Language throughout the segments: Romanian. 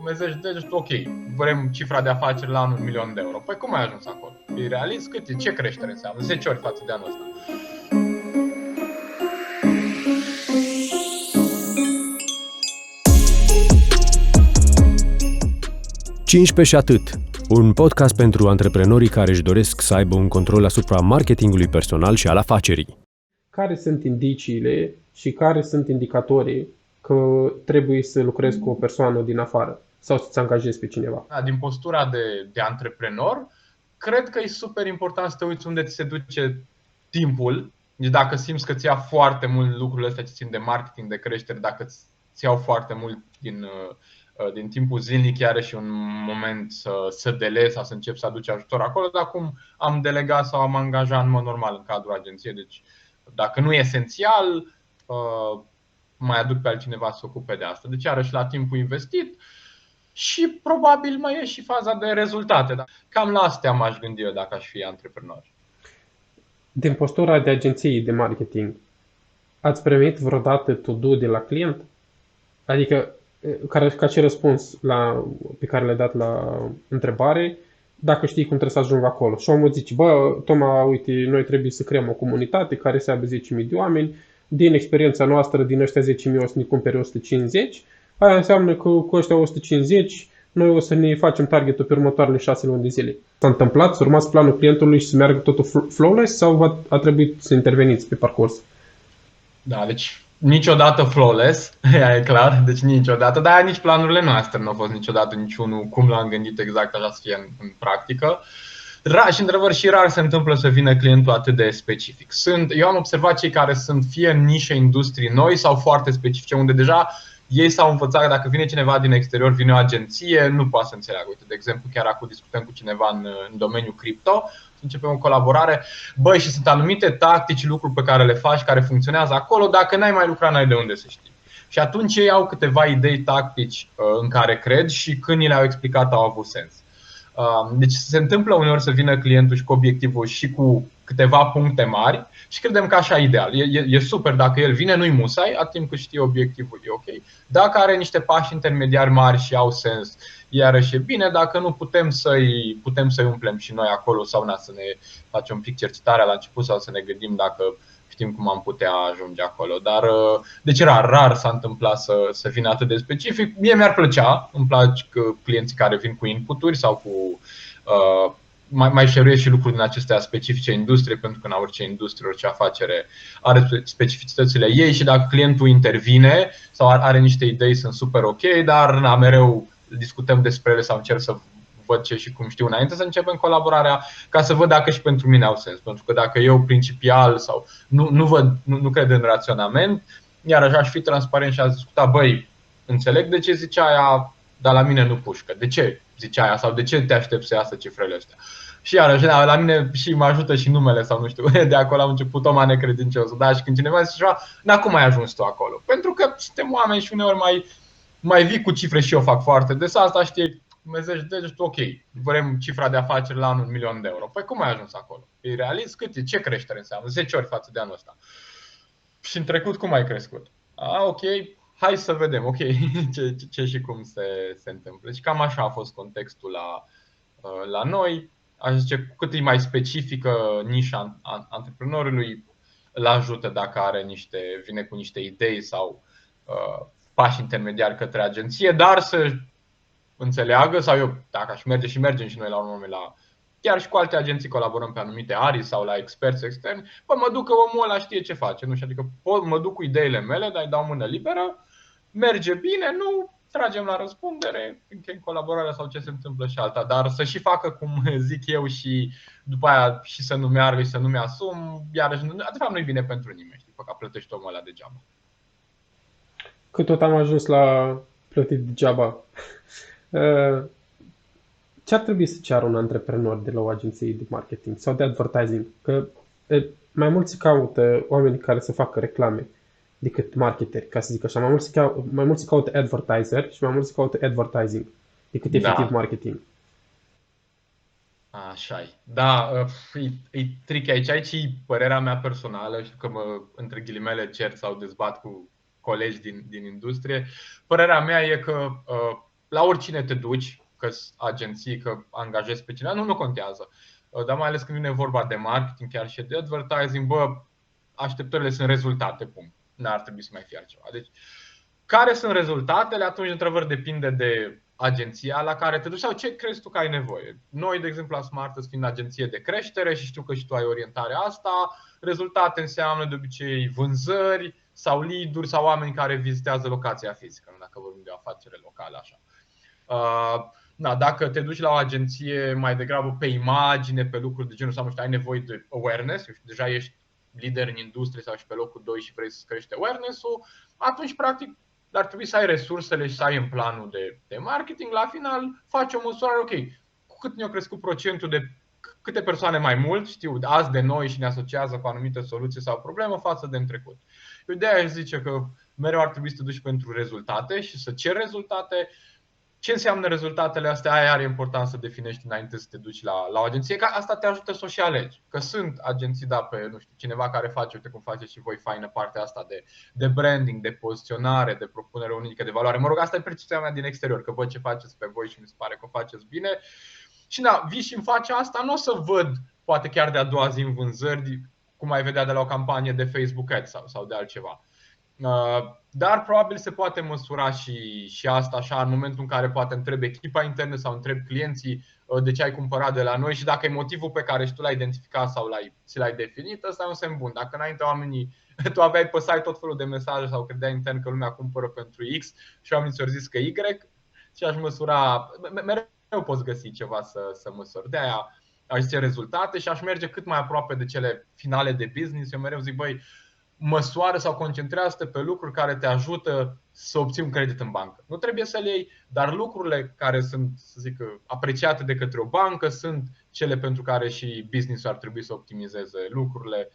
mezești degetul, ok, vrem cifra de afaceri la anul 1.000.000 de euro. Păi cum ai ajuns acolo? E realist? Ce creștere înseamnă? 10 ori față de anul ăsta. Și atât. Un podcast pentru antreprenorii care își doresc să aibă un control asupra marketingului personal și al afacerii. Care sunt indiciile și care sunt indicatorii că trebuie să lucrezi cu o persoană din afară sau să-ți angajezi pe cineva? Din postura de antreprenor, cred că e super important să te uiți unde ți se duce timpul. Deci dacă simți că ți ia foarte mult lucrurile astea ce țin de marketing, de creștere, dacă ți iau foarte mult din timpul zilnic, chiar și un moment să delegi sau să începi să aduci ajutor acolo, dar acum am delegat sau am angajat în mod normal în cadrul agenției. Deci dacă nu e esențial, mai aduc pe altcineva să se ocupe de asta. Deci iarăși la timpul investit și probabil mai e și faza de rezultate. Cam la astea m-aș gândi eu dacă aș fi antreprenor. Din postura de agenție de marketing, ați primit vreodată to-do de la client? Adică, ca și răspuns pe care le-ai dat la întrebare, dacă știi cum trebuie să ajung acolo. Și omul zice, Toma, uite, noi trebuie să creăm o comunitate care să aibă 10.000 de oameni. Din experiența noastră, din ăștia 10.000 o să ne cumpere 150. Aia înseamnă că cu ăștia 150 noi o să ne facem targetul pe următoarele 6 luni de zile. S-a întâmplat să urmați planul clientului și să meargă totul flawless sau a trebuit să interveniți pe parcurs? Da, deci niciodată flawless, e clar, deci niciodată, dar nici planurile noastre nu au fost niciodată niciunul cum l-am gândit exact așa să fie în practică. Și într-adevăr și rar se întâmplă să vină clientul atât de specific. Eu am observat cei care sunt fie în nișe industrii noi sau foarte specifice, unde deja ei s-au învățat că dacă vine cineva din exterior, vine o agenție, nu poate să înțeleagă. Uite, de exemplu, chiar acum discutăm cu cineva în domeniul cripto, să începem o colaborare. Și sunt anumite tactici, lucruri pe care le faci, care funcționează acolo, dacă n-ai mai lucrat, n-ai de unde să știi. Și atunci ei au câteva idei tactici în care cred și când ni le-au explicat au avut sens. Deci se întâmplă uneori să vină clientul și cu obiectivul și cu câteva puncte mari și credem că așa e ideal. E super dacă el vine, nu-i musai, atât timp cât știe obiectivul, e ok. Dacă are niște pași intermediari mari și au sens, iarăși e bine. Dacă nu, putem să-i umplem și noi acolo sau să ne facem un pic cercetarea la început sau să ne gândim dacă știm cum am putea ajunge acolo. Dar deci rar s-a întâmplat să vină atât de specific. Mie mi-ar plăcea, îmi place clienții care vin cu inputuri sau cu mai share-uiesc și lucruri din acestea specifice industriei, pentru că în orice industrie, orice afacere are specificitățile ei și dacă clientul intervine sau are niște idei, sunt super ok, dar mereu discutăm despre ele sau încerc să văd ce și cum știu înainte să începem colaborarea, ca să văd dacă și pentru mine au sens. Pentru că dacă eu principial sau nu cred în raționament, iar așa aș fi transparent și aș discuta, înțeleg de ce zice aia, dar la mine nu pușcă. De ce zice aia sau de ce te aștepți să iasă cifrele astea? Și iarăși, la mine și mă ajută și numele sau nu știu, de acolo am început Toma necredincios. Da, și când cineva zice ceva, dar cum ai ajuns tu acolo? Pentru că suntem oameni și uneori mai vii cu cifre și eu fac foarte des asta, știi, mezești degetul, ok, vrem cifra de afaceri la anul 1.000.000 de euro. Păi cum ai ajuns acolo? E realist? Ce creștere înseamnă? 10 ori față de anul ăsta. Și în trecut cum ai crescut? Ok, hai să vedem, ok, ce și cum se întâmplă. Și cam așa a fost contextul la noi. Aș zice, cu cât e mai specifică nișa antreprenorului, îl ajută dacă vine cu niște idei sau pași intermediari către agenție, dar să înțeleagă, sau eu, dacă aș merge și mergem și noi la un moment chiar și cu alte agenții colaborăm pe anumite arii sau la experți externi, mă duc că omul ăla știe ce face, nu? Adică mă duc cu ideile mele, dar îi dau mână liberă, merge bine, nu, tragem la răspundere, încheiem colaborarea sau ce se întâmplă și alta, dar să și facă cum zic eu și după aia și să nu meargă și să nu mi-asum, iarăși, de fapt nu e bine pentru nimeni, știi, că plătești omul ăla degeaba. Că tot am ajuns la plătit degeaba. Ce ar trebui să ceară un antreprenor de la o agenție de marketing sau de advertising? Că mai mulți caută oameni care să facă reclame decât marketeri, ca să zic așa. Mai mulți caută advertiser și mai mulți caută advertising decât efectiv marketing. Așa-i. Da, e tricky aici. Aici e părerea mea personală. Știu că între ghilimele, cer sau dezbat cu colegi din industrie. Părerea mea e că la oricine te duci, că agenții, că angajezi pe cineva, nu contează. Dar mai ales când vine vorba de marketing, chiar și de advertising, așteptările sunt rezultate, punct. N-ar trebui să mai fie altceva. Deci, care sunt rezultatele? Atunci, într-adevăr, depinde de agenția la care te duci sau ce crezi tu că ai nevoie. Noi, de exemplu, la Smartest, fiind agenție de creștere și știu că și tu ai orientarea asta, rezultate înseamnă de obicei vânzări sau lead-uri sau oameni care vizitează locația fizică, nu dacă vorbim de o afacere locală așa. Dacă te duci la o agenție mai degrabă pe imagine, pe lucruri de genul sau nu știu, ai nevoie de awareness, deja ești lider în industrie sau și pe locul 2 și vrei să crești awareness-ul, atunci practic ar trebui să ai resursele și să ai în planul de marketing. La final faci o măsurare, ok, cu cât ne-a crescut procentul de câte persoane mai mult știu azi de noi și ne asociază cu anumite soluții sau problemă față de în trecut. Eu de aia aș zice că mereu ar trebui să te duci pentru rezultate și să ceri rezultate. Ce înseamnă rezultatele astea? Aia are important să definești înainte să te duci la o agenție, că asta te ajută să o și alegi. Că sunt agenții, pe nu știu, cineva care face, uite cum faceți și voi faină partea asta de branding, de poziționare, de propunere unică, de valoare. Mă rog, asta e percepția mea din exterior, că văd ce faceți pe voi și mi se pare că o faceți bine. Și vii și îmi face asta, nu o să văd poate chiar de a doua zi în vânzări, cum ai vedea de la o campanie de Facebook Ads sau de altceva. Dar probabil se poate măsura și asta așa în momentul în care poate întrebi echipa internă sau întrebi clienții de ce ai cumpărat de la noi și dacă e motivul pe care și tu l-ai identificat sau ți l-ai definit, ăsta e un semn bun. Dacă înainte oamenii, tu aveai pe site tot felul de mesaje sau credeai intern că lumea cumpără pentru X și oamenii ți-au zis că Y, și aș măsura, mereu poți găsi ceva să măsori. De aia aș zice rezultate și aș merge cât mai aproape de cele finale de business. Eu mereu zic, măsoară sau concentrează-te pe lucruri care te ajută să obții un credit în bancă. Nu trebuie să le iei, dar lucrurile care sunt, să zic, apreciate de către o bancă sunt cele pentru care și business-ul ar trebui să optimizeze lucrurile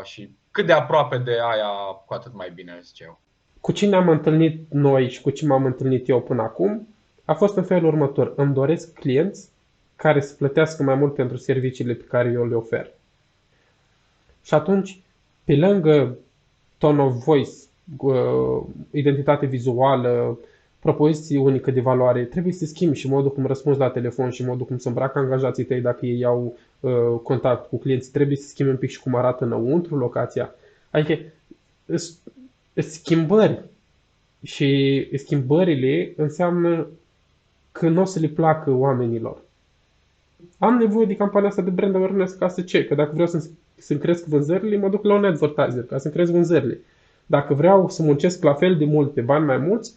și cât de aproape de aia, cu atât mai bine, zice eu. Cu cine am întâlnit noi și cu cine m-am întâlnit eu până acum a fost în felul următor. Îmi doresc clienți care să plătească mai mult pentru serviciile pe care eu le ofer. Și atunci, pe lângă tone of voice, identitate vizuală, propoziție unică de valoare, trebuie să schimbi și modul cum răspunzi la telefon și modul cum se îmbracă angajații tăi dacă ei au contact cu clienții. Trebuie să schimbi un pic și cum arată înăuntru locația. Adică schimbări. Și schimbările înseamnă că nu o să le placă oamenilor. Am nevoie de campania asta de brand awareness ca să ce? Că dacă vreau să-mi cresc vânzările, mă duc la un advertiser ca să-mi cresc vânzările. Dacă vreau să muncesc la fel de mult pe bani mai mulți,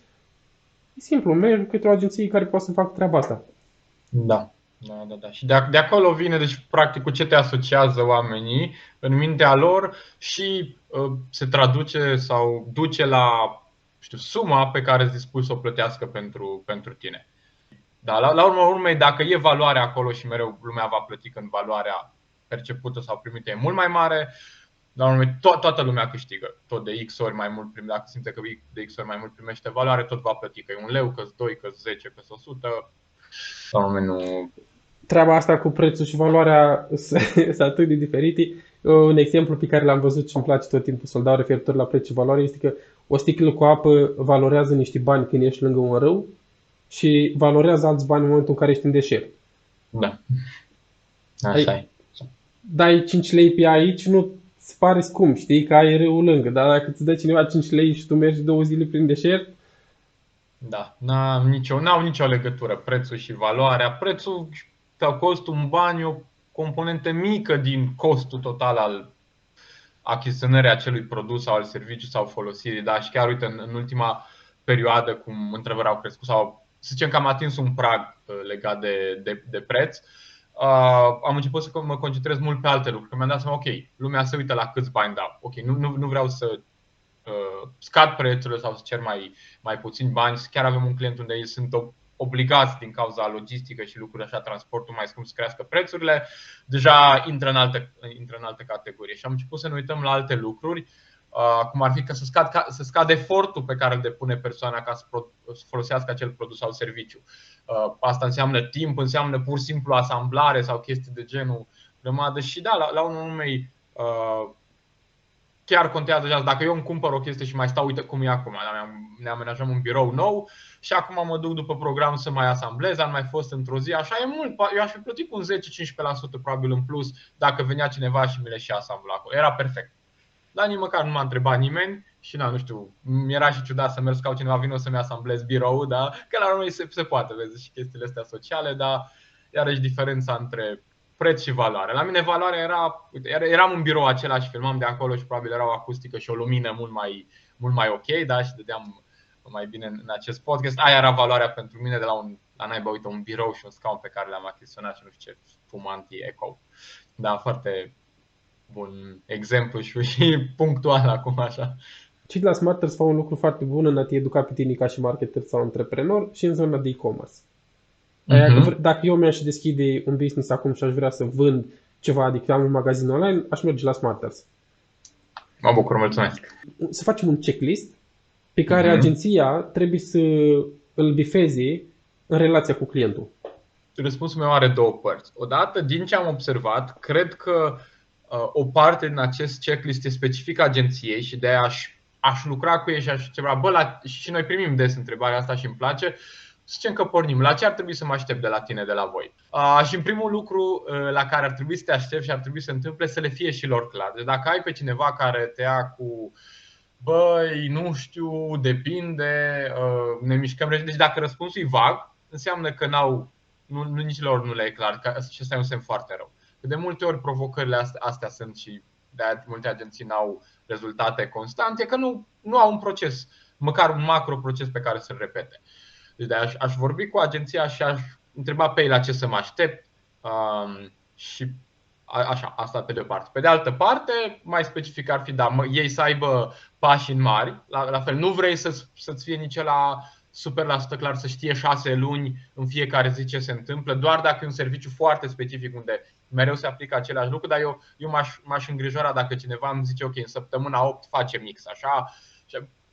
e simplu, merg către o agenție care poate să facă treaba asta. Da. Și de acolo vine, deci practic cu ce te asociază oamenii în mintea lor și se traduce sau duce la suma pe care îți dispui să o plătească pentru tine. Da, la urma urmei, dacă e valoare acolo și mereu lumea va plăti când valoarea percepută sau primită e mult mai mare, la urma urmei toată lumea câștigă. Tot de X ori mai mult primește, dacă simte că de X ori mai mult primește valoare, tot va plăti. Că e 1 leu, că-s 2, că-s 10, că-s 100. La urma urmei nu. Treaba asta cu prețul și valoarea sunt atât de diferite. Un exemplu pe care l-am văzut și îmi place tot timpul să-l dau referitor la preț și valoare este că o sticlă cu apă valorează niște bani când ești lângă un râu și valorează alți bani în momentul în care ești în deșert. Da. Așa e. Dai 5 lei pe aici, nu-ți pare scump, știi că ai râul lângă, dar dacă îți dă cineva 5 lei și tu mergi 2 zile prin deșert, da, n-au nicio legătură prețul și valoarea. Prețul sau costul în bani e o componentă mică din costul total al achiziționării acelui produs sau al serviciu sau folosirii. Da, și chiar uite, în ultima perioadă, cum într-adevăr au crescut sau să zicem că am atins un prag legat de preț, am început să mă concentrez mult pe alte lucruri. Că mi-am dat seama, ok, lumea se uită la câți bani dau. Ok, nu vreau să scad prețurile sau să cer mai puțini bani. Chiar avem un client unde ei sunt obligați din cauza logistică și lucruri așa, transportul mai scump, să crească prețurile. Deja intră în alte categorii. Și am început să ne uităm la alte lucruri, cum ar fi că să scadă efortul pe care îl depune persoana ca să folosească acel produs sau serviciu. Asta înseamnă timp, înseamnă pur și simplu asamblare sau chestii de genul grămadă. Și da, la urmă urmei, chiar contează deja. Dacă eu îmi cumpăr o chestie și mai stau, uite cum e acum, ne amenajăm un birou nou și acum mă duc după program să mai asamblez, am mai fost într-o zi, așa e mult. Eu aș fi plătit cu un 10-15% probabil în plus dacă venea cineva și mi le și asambla acolo. Era perfect. Dar nici măcar nu m-a întrebat nimeni și nu știu, mi-era și ciudat să merg să caut cineva vină să-mi asamblez birou, da? Că la urmă se poate, vezi, și chestiile astea sociale, dar iarăși diferența între preț și valoare. La mine valoarea era, uite, eram în birou același, filmam de acolo și probabil era o acustică și o lumină mult mai ok, da? Și dădeam mai bine în acest podcast. Aia era valoarea pentru mine de la naiba, uite, un birou și un scaun pe care le-am achiziționat și nu știu ce fum anti-eco. Da, foarte bun exemplu și punctual acum așa. Și la Smarters fac un lucru foarte bun în a te educa pe tine ca și marketer sau antreprenor și în zona de e-commerce. Dacă eu mi-aș deschide un business acum și aș vrea să vând ceva, adică am un magazin online, aș merge la Smarters. Mă bucur, mulțumesc. Să facem un checklist pe care agenția trebuie să îl bifeze în relația cu clientul. Răspunsul meu are două părți. Odată, din ce am observat, cred că o parte din acest checklist e specific agenției și de aia aș lucra cu ei și aș ceva. Și noi primim des întrebarea asta și îmi place. Să zicem că pornim. La ce ar trebui să mă aștept de la tine, de la voi? Și în primul lucru la care ar trebui să te aștepți și ar trebui să se întâmple, să le fie și lor clar. Deci dacă ai pe cineva care te ia cu băi, nu știu, depinde, ne mișcăm. Deci dacă răspunsul e vag, înseamnă că nici lor nu le e clar. Și ăsta e un semn foarte rău. De multe ori provocările astea sunt și de multe agenții n-au rezultate constante, că nu au un proces, măcar un macro proces pe care să-l repete. Deci aș vorbi cu agenția și aș întreba pe ei la ce să mă aștept și așa, asta pe de o parte. Pe de altă parte, mai specific ar fi ei să aibă pași mari, la fel, nu vrei să-ți fie nici la 100% clar să știe 6 luni în fiecare zi ce se întâmplă, doar dacă e un serviciu foarte specific unde mereu se aplică același lucru, dar eu m-aș îngrijora dacă cineva îmi zice ok, în săptămâna 8 face mix, așa.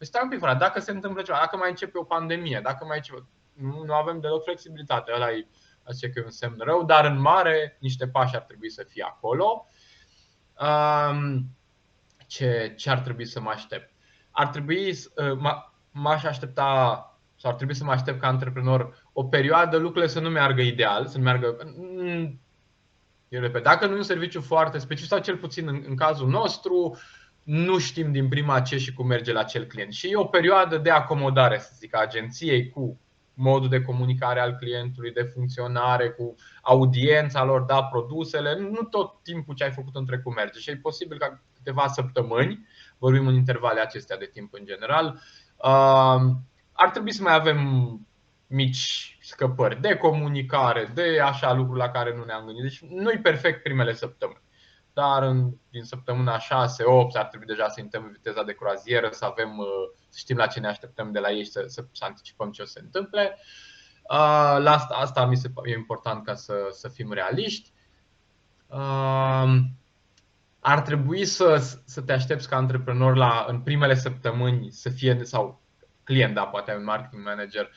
Stai un pic, frate, dacă se întâmplă ceva, dacă mai începe o pandemie, dacă mai ceva, nu avem deloc flexibilitate. Ăla e, zice că e un semn rău, dar în mare niște pași ar trebui să fie acolo. Ce ar trebui să mă aștept? Ar trebui m-aș aștepta sau ar trebui să mă aștept ca antreprenor o perioadă lucrurile să nu meargă ideal, să nu meargă. Eu repet, dacă nu e un serviciu foarte specific sau cel puțin în cazul nostru, nu știm din prima ce și cum merge la acel client. Și e o perioadă de acomodare, să zic, a agenției cu modul de comunicare al clientului, de funcționare, cu audiența lor, da, produsele. Nu tot timpul ce ai făcut în trecut merge. Și e posibil ca câteva săptămâni, vorbim în intervale acestea de timp în general, ar trebui să mai avem mici scăpări de comunicare, de așa lucruri la care nu ne-am gândit. Deci nu e perfect primele săptămâni. Dar din săptămâna 6-8 ar trebui deja să intrăm în viteza de croazieră, să știm la ce ne așteptăm de la ei și să anticipăm ce o să se întâmple. Asta mi se pare important ca să fim realiști. Ar trebui să te aștepți ca antreprenor în primele săptămâni să fie, sau client, da, poate un marketing manager,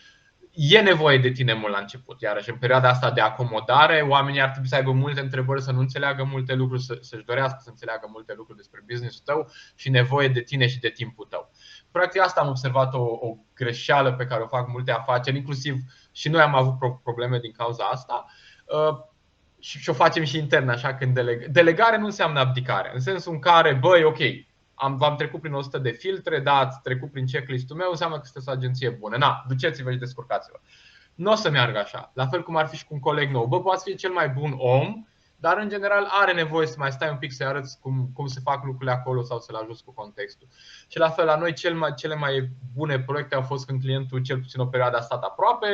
e nevoie de tine mult la început. Iarăși, în perioada asta de acomodare, oamenii ar trebui să aibă multe întrebări, să nu înțeleagă multe lucruri, să-și dorească să înțeleagă multe lucruri despre business-ul tău și nevoie de tine și de timpul tău. Practic asta am observat o greșeală pe care o fac multe afaceri, inclusiv și noi am avut probleme din cauza asta. Și o facem și intern, așa, când delegare nu înseamnă abdicare, în sensul în care, băi, ok, v-am trecut prin 100 de filtre, da, ați trecut prin checklist-ul meu, înseamnă că sunteți o agenție bună. Na, duceți-vă și descurcați-vă. Nu o să meargă așa. La fel cum ar fi și cu un coleg nou. Bă, poate fi cel mai bun om, dar în general are nevoie să mai stai un pic să-i arăți cum se fac lucrurile acolo sau să-l ajuți cu contextul. Și la fel, la noi cele mai bune proiecte au fost când clientul, cel puțin o perioadă, a stat aproape,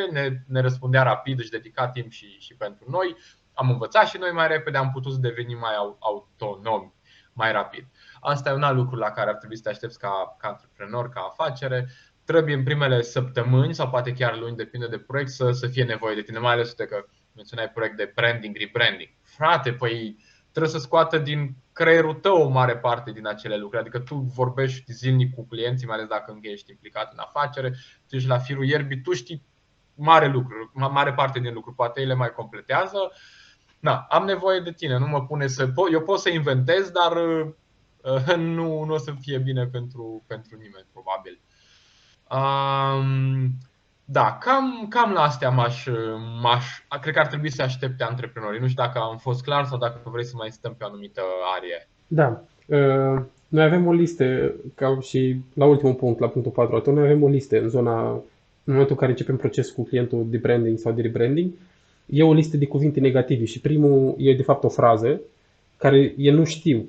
ne răspundea rapid, își dedica timp și pentru noi. Am învățat și noi mai repede, am putut să devenim mai autonomi mai rapid. Asta e un alt lucru la care ar trebui să te aștepți ca antreprenor, ca afacere. Trebuie în primele săptămâni sau poate chiar luni, depinde de proiect, să fie nevoie de tine, mai ales că menționai proiect de branding, rebranding. Frate, păi trebuie să scoată din creierul tău o mare parte din acele lucruri. Adică tu vorbești zilnic cu clienții, mai ales dacă încă ești implicat în afacere, tu ești la firul ierbii, tu știi mare parte din lucruri, poate ei le mai completează. Na, am nevoie de tine, nu mă pune eu pot să inventez, dar nu o să fie bine pentru nimeni, probabil. Da, cam la astea cred că ar trebui să aștepte antreprenorii. Nu știu dacă am fost clar sau dacă vrei să mai stăm pe o anumită arie. Da. Noi avem o listă, ca și la ultimul punct, la punctul 4, atunci noi avem o listă în momentul în care începem procesul cu clientul de branding sau de rebranding, e o listă de cuvinte negative și primul e de fapt o frază care e nu știu.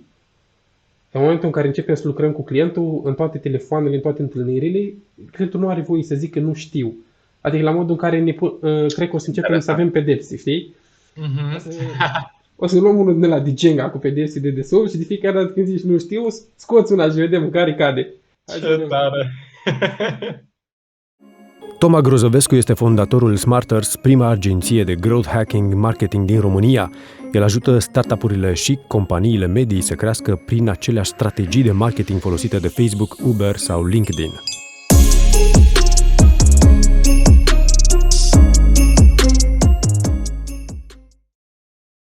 În momentul în care începem să lucrăm cu clientul, în toate telefoanele, în toate întâlnirile, clientul nu are voie să zică nu știu. Adică la modul în care cred că o să începem să avem pedepse, știi? O să luăm unul de la Jenga cu pedepse de desubt și de fiecare dată când zici nu știu, scoți una și vedem care cade. Ce tare! Toma Grozovescu este fondatorul Smarters, prima agenție de growth hacking marketing din România. El ajută startup-urile și companiile medii să crească prin aceleași strategii de marketing folosite de Facebook, Uber sau LinkedIn.